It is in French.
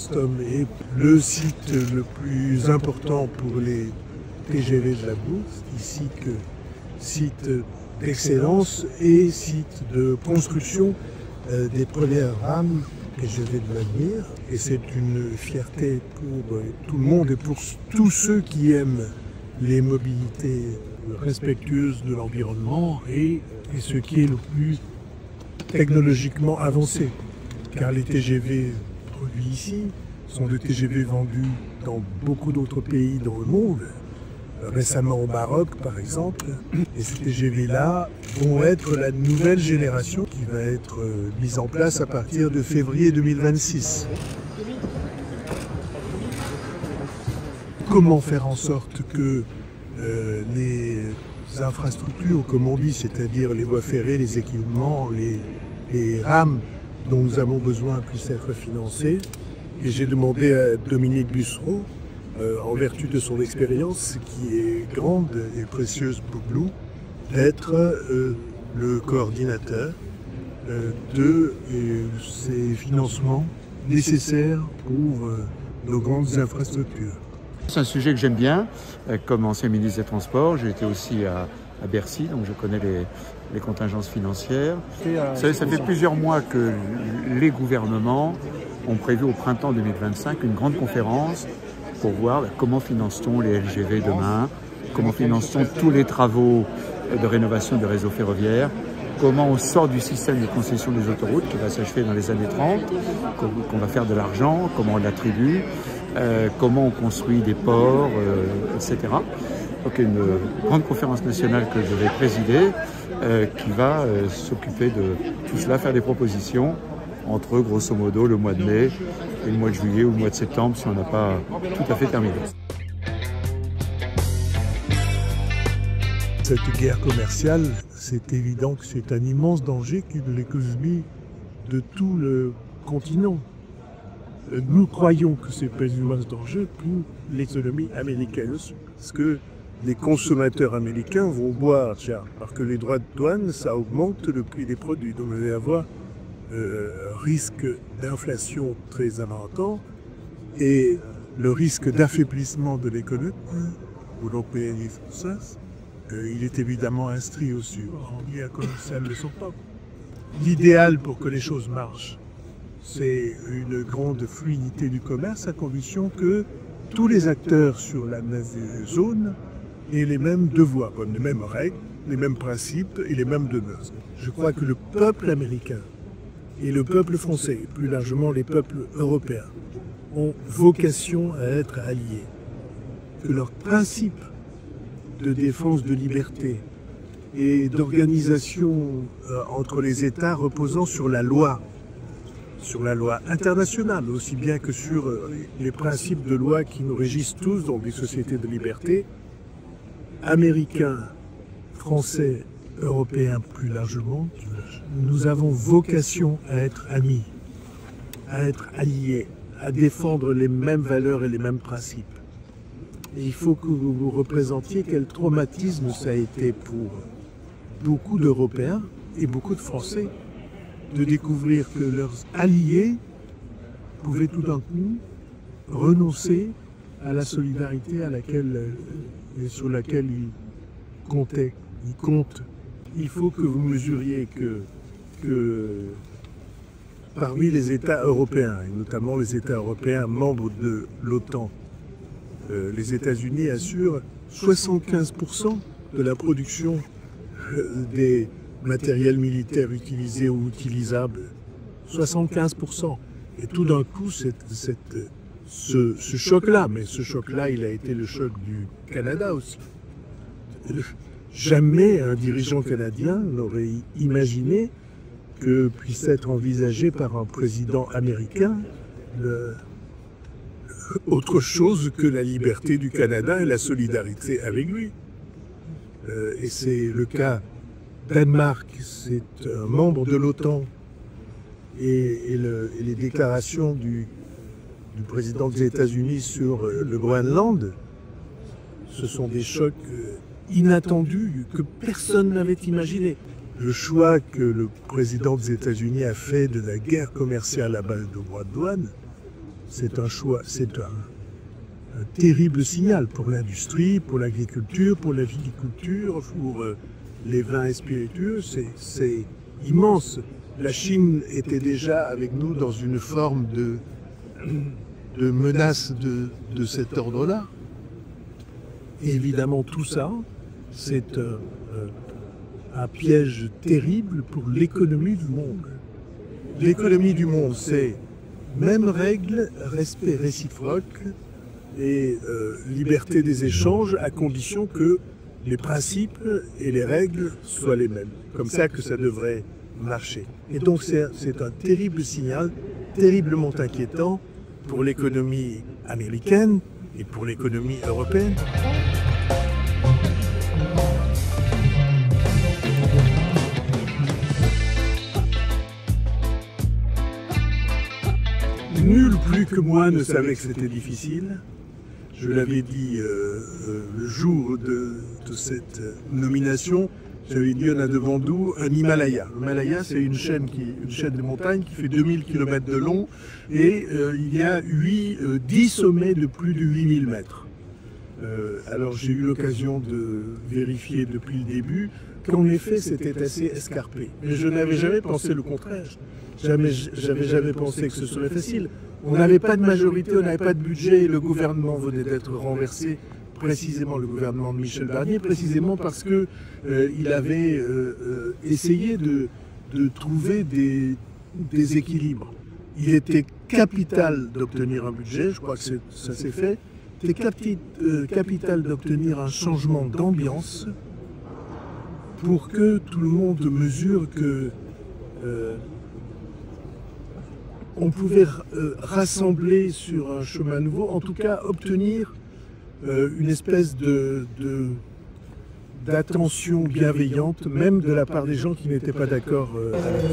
Alstom est le site le plus important pour les TGV de la bourse, ici que site d'excellence et site de construction des premières rames TGV de l'avenir. Et c'est une fierté pour tout le monde et pour tous ceux qui aiment les mobilités respectueuses de l'environnement et ce qui est le plus technologiquement avancé. Car les TGV produits ici sont des TGV vendus dans beaucoup d'autres pays dans le monde, récemment au Maroc par exemple, et ces TGV-là vont être la nouvelle génération qui va être mise en place à partir de février 2026. Comment faire en sorte que les infrastructures, comme on dit, c'est-à-dire les voies ferrées, les équipements, les rames dont nous avons besoin puissent être financées. Et j'ai demandé à Dominique Bussereau, en vertu de son expérience qui est grande et précieuse pour nous, d'être le coordinateur de ces financements nécessaires pour nos grandes infrastructures. C'est un sujet que j'aime bien. Comme ancien ministre des Transports, j'ai été aussi à Bercy, donc je connais les contingences financières. Ça fait plusieurs mois que les gouvernements ont prévu au printemps 2025 une grande conférence pour voir comment finance-t-on les LGV demain, comment finance-t-on tous les travaux de rénovation du réseau ferroviaire, comment on sort du système de concession des autoroutes qui va s'achever dans les années 30, qu'on va faire de l'argent, comment on l'attribue, comment on construit des ports, etc. Donc une grande conférence nationale que je vais présider qui va s'occuper de tout cela, faire des propositions entre grosso modo le mois de mai et le mois de juillet ou le mois de septembre si on n'a pas tout à fait terminé. Cette guerre commerciale, c'est évident que c'est un immense danger qui est de l'économie de tout le continent. Nous croyons que c'est pas un immense danger pour l'économie américaine, parce que les consommateurs américains vont boire cher, parce que les droits de douane, ça augmente le prix des produits. Donc vous allez avoir un risque d'inflation très important et le risque d'affaiblissement de l'économie européenne et française. Il est évidemment inscrit aussi en guerre commerciale ne sont pas. L'idéal pour que les choses marchent, c'est une grande fluidité du commerce à condition que tous les acteurs sur la même zone aient les mêmes devoirs, les mêmes règles, les mêmes principes et les mêmes demeures. Je crois que le peuple américain et le peuple français, et plus largement les peuples européens, ont vocation à être alliés. Que leurs principes de défense de liberté et d'organisation entre les États reposant sur la loi internationale, aussi bien que sur les principes de loi qui nous régissent tous dans des sociétés de liberté, américains, français, européens plus largement, nous avons vocation à être amis, à être alliés, à défendre les mêmes valeurs et les mêmes principes. Et il faut que vous vous représentiez quel traumatisme ça a été pour beaucoup d'Européens et beaucoup de Français de découvrir que leurs alliés pouvaient tout d'un coup renoncer à la solidarité et sur laquelle ils comptaient, ils comptent. Il faut que vous mesuriez que parmi les États européens, et notamment les États européens membres de l'OTAN, les États-Unis assurent 75% de la production des matériels militaires utilisés ou utilisables. 75%. Et tout d'un coup, ce choc-là, mais ce choc-là, il a été le choc du Canada aussi. Jamais un dirigeant canadien n'aurait imaginé que puisse être envisagé par un président américain autre chose que la liberté du Canada et la solidarité avec lui. Et c'est le cas Danemark, c'est un membre de l'OTAN et les déclarations du président des États-Unis sur le Groenland, ce sont des chocs inattendus que personne n'avait imaginé. Le choix que le président des États-Unis a fait de la guerre commerciale à base de droits de douane, c'est un choix, c'est un terrible signal pour l'industrie, pour l'agriculture, pour la viticulture, pour les vins et spiritueux. C'est immense. La Chine était déjà avec nous dans une forme de menace de cet ordre-là. Et évidemment, tout ça, c'est un piège terrible pour l'économie du monde. L'économie du monde, c'est même règles, respect réciproque et liberté des échanges, à condition que les principes et les règles soient les mêmes. Comme ça que ça devrait marcher. Et donc c'est un terrible signal, terriblement inquiétant pour l'économie américaine et pour l'économie européenne. Nul plus que moi ne savait que c'était difficile. Je l'avais dit le jour de cette nomination. J'avais dit, on a devant nous un Himalaya. L'Himalaya, c'est une chaîne de montagne qui fait 2000 km de long et il y a 10 sommets de plus de 8000 mètres. Alors j'ai eu l'occasion de vérifier depuis le début qu'en effet c'était assez escarpé. Mais je n'avais jamais pensé le contraire. J'avais jamais pensé que ce serait facile. On n'avait pas de majorité, on n'avait pas de budget et le gouvernement venait d'être renversé, précisément le gouvernement de Michel Barnier, précisément parce que il avait essayé de trouver des équilibres. Il était capital d'obtenir un budget, je crois que ça s'est fait. Il était capital d'obtenir un changement d'ambiance pour que tout le monde mesure que on pouvait rassembler sur un chemin nouveau, en tout cas obtenir une espèce d'attention bienveillante, même de la part des gens qui n'étaient pas d'accord avec.